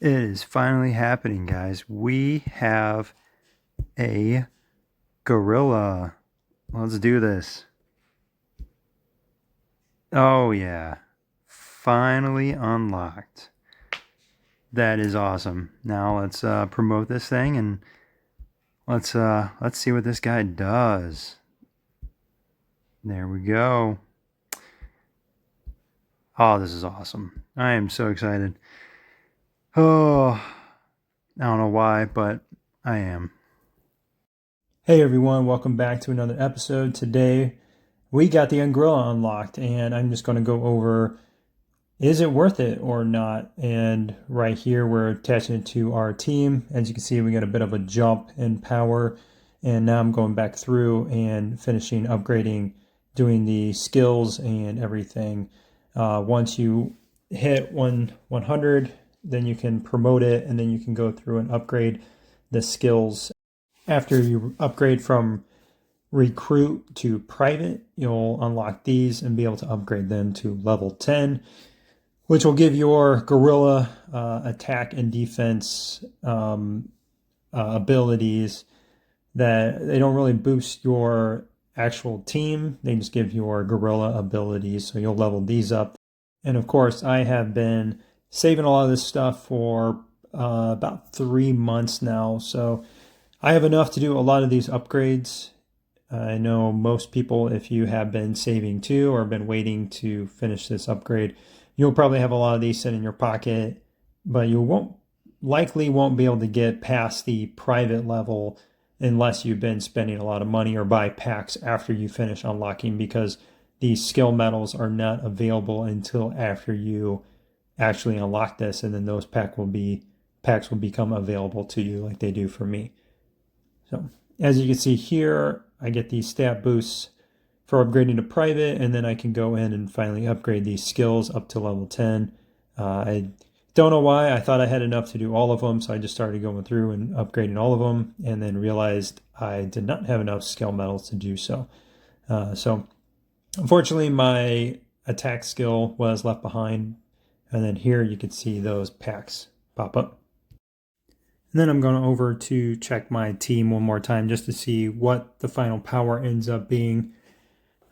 It is finally happening, guys. We have a gorilla. Let's do this. Oh, yeah. Finally unlocked. That is awesome. Now let's promote this thing and let's see what this guy does. There we go. Oh, this is awesome. I am so excited. Oh, I don't know why, but I am. Hey everyone, welcome back to another episode. Today we got the Ungrilla unlocked, and I'm just going to go over is it worth it or not. And right here we're attaching it to our team. As you can see, we got a bit of a jump in power, and now I'm going back through and finishing upgrading, doing the skills and everything. Once you hit 100, then you can promote it, and then you can go through and upgrade the skills. After you upgrade from recruit to private, you'll unlock these and be able to upgrade them to level 10, which will give your gorilla attack and defense abilities that they don't really boost your actual team. They just give your gorilla abilities. So you'll level these up. And of course, I have been saving a lot of this stuff for about 3 months now. So I have enough to do a lot of these upgrades. I know most people, if you have been saving too or been waiting to finish this upgrade, you'll probably have a lot of these sitting in your pocket, but you likely won't be able to get past the private level unless you've been spending a lot of money or buy packs after you finish unlocking, because these skill medals are not available until after you actually unlock this, and then those packs will become available to you like they do for me. So as you can see here, I get these stat boosts for upgrading to private, and then I can go in and finally upgrade these skills up to level 10. I don't know why. I thought I had enough to do all of them, so I just started going through and upgrading all of them, and then realized I did not have enough skill medals to do so. So unfortunately, my attack skill was left behind, and then here you can see those packs pop up. And then I'm going over to check my team one more time just to see what the final power ends up being.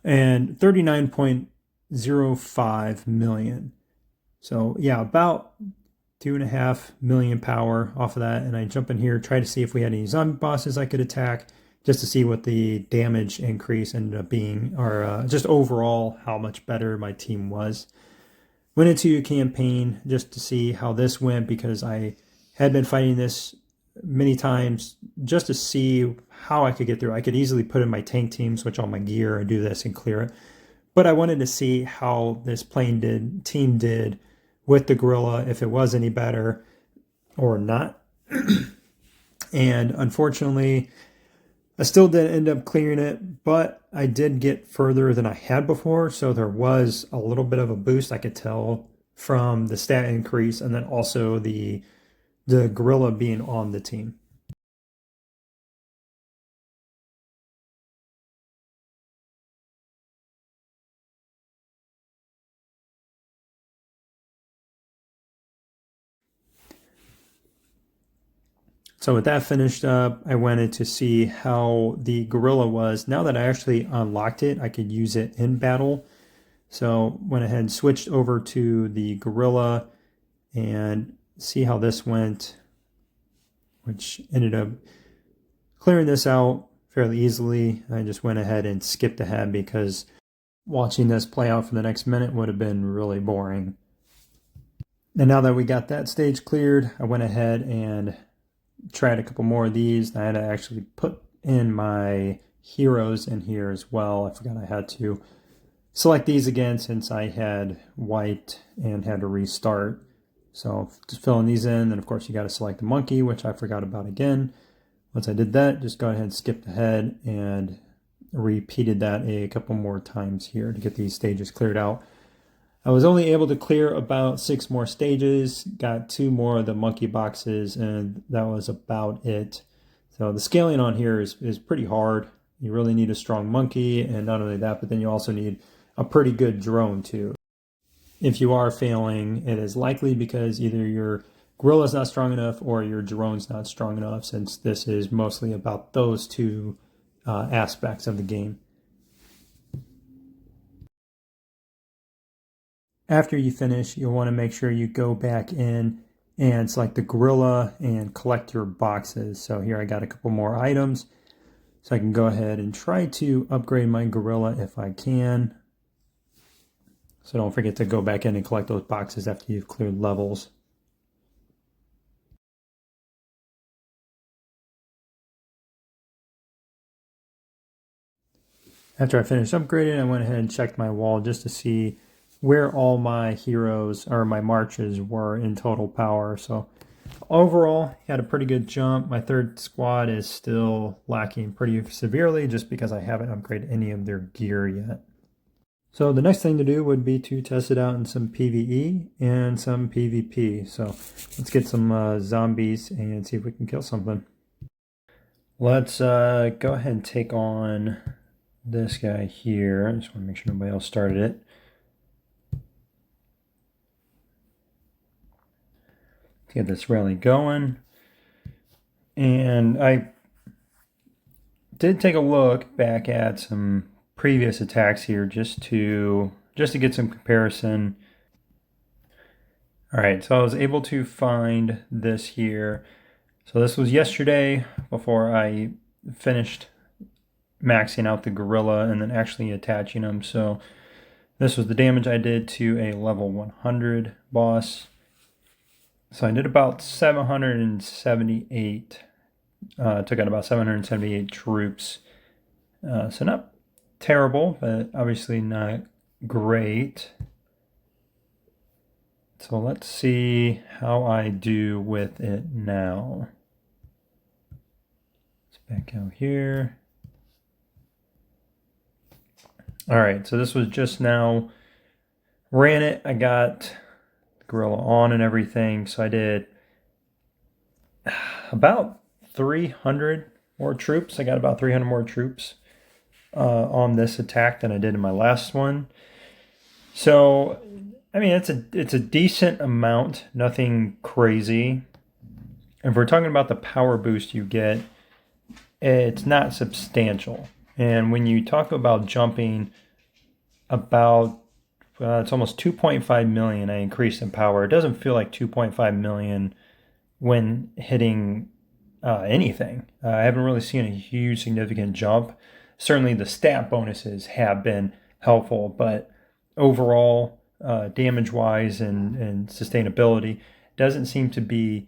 And 39.05 million. So yeah, about 2.5 million power off of that. And I jump in here, try to see if we had any zombie bosses I could attack, just to see what the damage increase ended up being, or just overall how much better my team was. Went into a campaign just to see how this went, because I had been fighting this many times just to see how I could get through. I could easily put in my tank team, switch all my gear, and do this and clear it. But I wanted to see how this team did with the gorilla, if it was any better or not. And unfortunately, I still didn't end up clearing it, but I did get further than I had before. So there was a little bit of a boost I could tell from the stat increase, and then also the gorilla being on the team. So with that finished up, I wanted to see how the gorilla was. Now that I actually unlocked it, I could use it in battle. So went ahead and switched over to the gorilla and see how this went, which ended up clearing this out fairly easily. I just went ahead and skipped ahead because watching this play out for the next minute would have been really boring. And now that we got that stage cleared, I went ahead and tried a couple more of these. I had to actually put in my heroes in here as well. I forgot I had to select these again since I had wiped and had to restart. So just filling these in, and of course you got to select the monkey, which I forgot about again. Once I did that, just go ahead and skip ahead and repeated that a couple more times here to get these stages cleared out. I was only able to clear about 6 more stages, got 2 more of the monkey boxes, and that was about it. So the scaling on here is pretty hard. You really need a strong monkey, and not only that, but then you also need a pretty good drone too. If you are failing, it is likely because either your Gorilla's not strong enough or your drone's not strong enough, since this is mostly about those two aspects of the game. After you finish, you'll want to make sure you go back in and select the gorilla and collect your boxes. So here I got a couple more items, so I can go ahead and try to upgrade my gorilla if I can. So don't forget to go back in and collect those boxes after you've cleared levels. After I finished upgrading, I went ahead and checked my wall just to see where all my heroes or my marches were in total power. So overall, had a pretty good jump. My third squad is still lacking pretty severely just because I haven't upgraded any of their gear yet. So the next thing to do would be to test it out in some PvE and some PvP. So let's get some zombies and see if we can kill something. Let's go ahead and take on this guy here. I just want to make sure nobody else started it. Get this rally going. And I did take a look back at some previous attacks here just to get some comparison. All right, so I was able to find this here. So this was yesterday before I finished maxing out the gorilla and then actually attaching them. So this was the damage I did to a level 100 boss. So I did about 778, took out about 778 troops. So not terrible, but obviously not great. So let's see how I do with it now. Let's back out here. All right, so this was just now. Ran it, I got gorilla on and everything, so I did about 300 more troops. I got about 300 more troops on this attack than I did in my last one. So I mean, it's a decent amount, nothing crazy. If we're talking about the power boost you get, it's not substantial. And when you talk about jumping about it's almost 2.5 million I increased in power. It doesn't feel like 2.5 million when hitting anything. I haven't really seen a huge significant jump. Certainly the stat bonuses have been helpful, but overall, damage-wise and sustainability, doesn't seem to be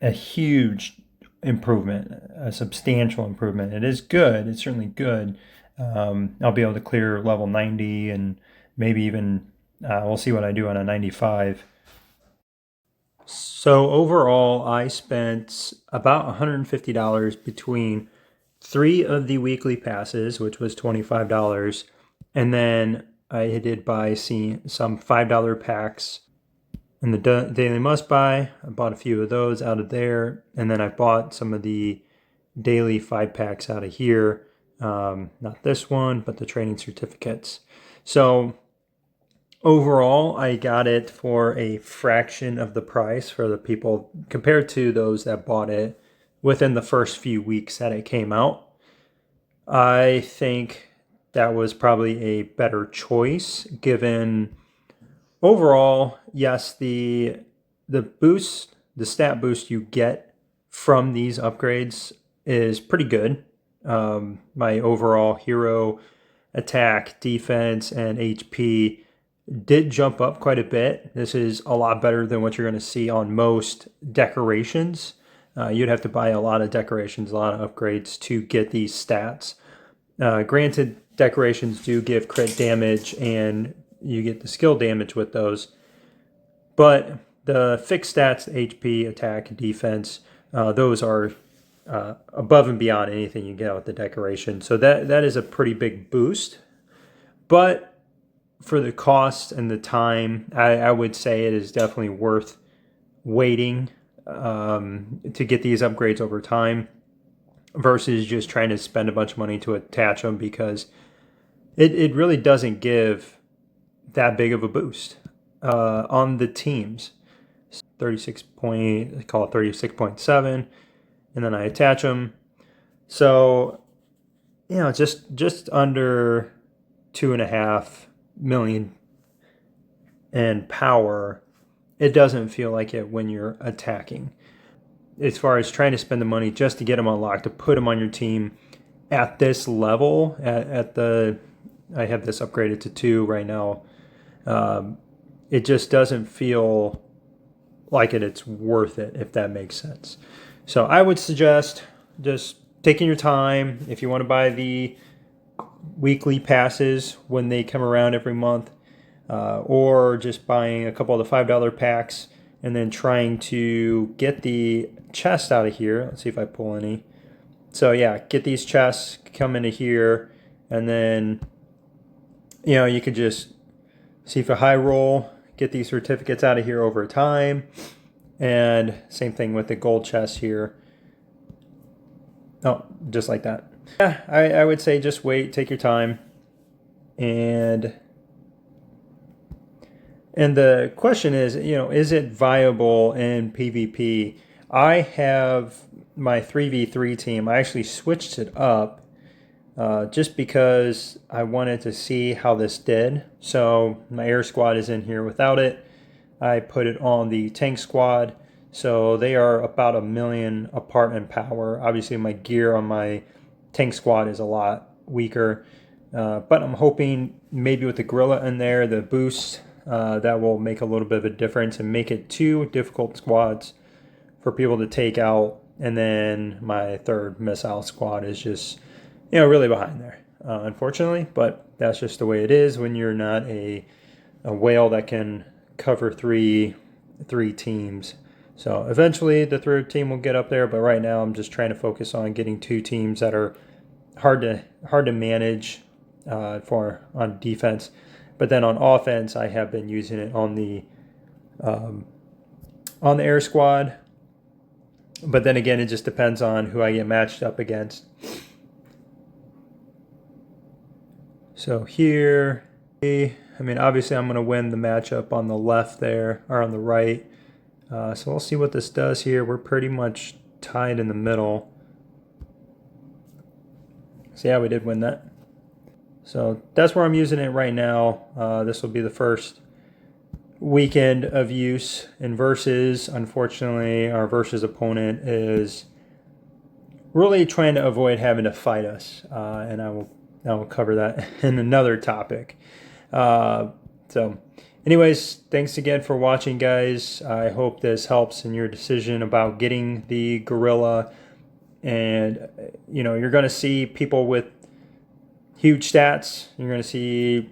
a huge improvement, a substantial improvement. It is good. It's certainly good. I'll be able to clear level 90 and maybe even we'll see what I do on a 95. So overall, I spent about $150 between 3 of the weekly passes, which was $25, and then I did buy some $5 packs in the daily must buy. I bought a few of those out of there, and then I bought some of the daily 5 packs out of here. Not this one, but the training certificates. So overall, I got it for a fraction of the price for the people compared to those that bought it within the first few weeks that it came out. I think that was probably a better choice given overall, yes, the boost, the stat boost you get from these upgrades is pretty good. My overall hero attack, defense, and HP did jump up quite a bit. This is a lot better than what you're going to see on most decorations. You'd have to buy a lot of decorations, a lot of upgrades to get these stats. Granted, decorations do give crit damage and you get the skill damage with those. But the fixed stats, HP, attack, defense, those are above and beyond anything you get out with the decoration. So that is a pretty big boost. But for the cost and the time, I would say it is definitely worth waiting to get these upgrades over time versus just trying to spend a bunch of money to attach them, because it really doesn't give that big of a boost on the teams. 36 point, I call it 36.7, and then I attach them. So, just under 2.5 million in power. It doesn't feel like it when you're attacking. As far as trying to spend the money just to get them unlocked, to put them on your team at this level, I have this upgraded to 2 right now. It just doesn't feel like it's worth it, if that makes sense. So I would suggest just taking your time. If you want to buy the weekly passes when they come around every month, or just buying a couple of the $5 packs and then trying to get the chest out of here. Let's see if I pull any. So yeah, get these chests, come into here, and then you could just see if a high roll, get these certificates out of here over time. And same thing with the gold chest here. Oh, just like that. Yeah, I would say just wait, take your time. And the question is, is it viable in PvP? I have my 3v3 team. I actually switched it up just because I wanted to see how this did. So my air squad is in here without it. I put it on the tank squad. So they are about 1 million apart in power. Obviously my gear on my tank squad is a lot weaker. But I'm hoping maybe with the gorilla in there, the boost, that will make a little bit of a difference and make it 2 difficult squads for people to take out. And then my 3rd missile squad is just, really behind there, unfortunately. But that's just the way it is when you're not a whale that can cover three teams. So eventually the 3rd team will get up there. But right now I'm just trying to focus on getting 2 teams that are hard to manage on defense. But then on offense, I have been using it on the air squad. But then again, it just depends on who I get matched up against. So here, obviously I'm going to win the matchup on the left there, or on the right. So we'll see what this does here. We're pretty much tied in the middle. So yeah, we did win that. So that's where I'm using it right now. This will be the first weekend of use in Versus. Unfortunately, our Versus opponent is really trying to avoid having to fight us, and I will cover that in another topic. So anyways, thanks again for watching, guys. I hope this helps in your decision about getting the gorilla. And you're going to see people with huge stats. You're going to see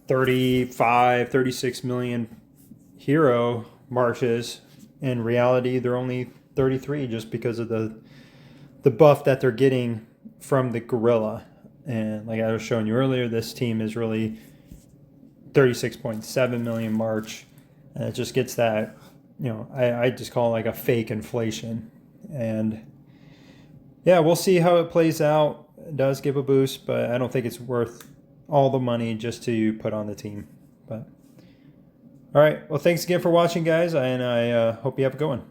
35, 36 million hero marches. In reality, they're only 33 just because of the buff that they're getting from the gorilla. And like I was showing you earlier, this team is really 36.7 million march. And it just gets that, I just call it like a fake inflation. And yeah, we'll see how it plays out. It does give a boost, but I don't think it's worth all the money just to put on the team. But all right, well, thanks again for watching, guys, and I hope you have a good one.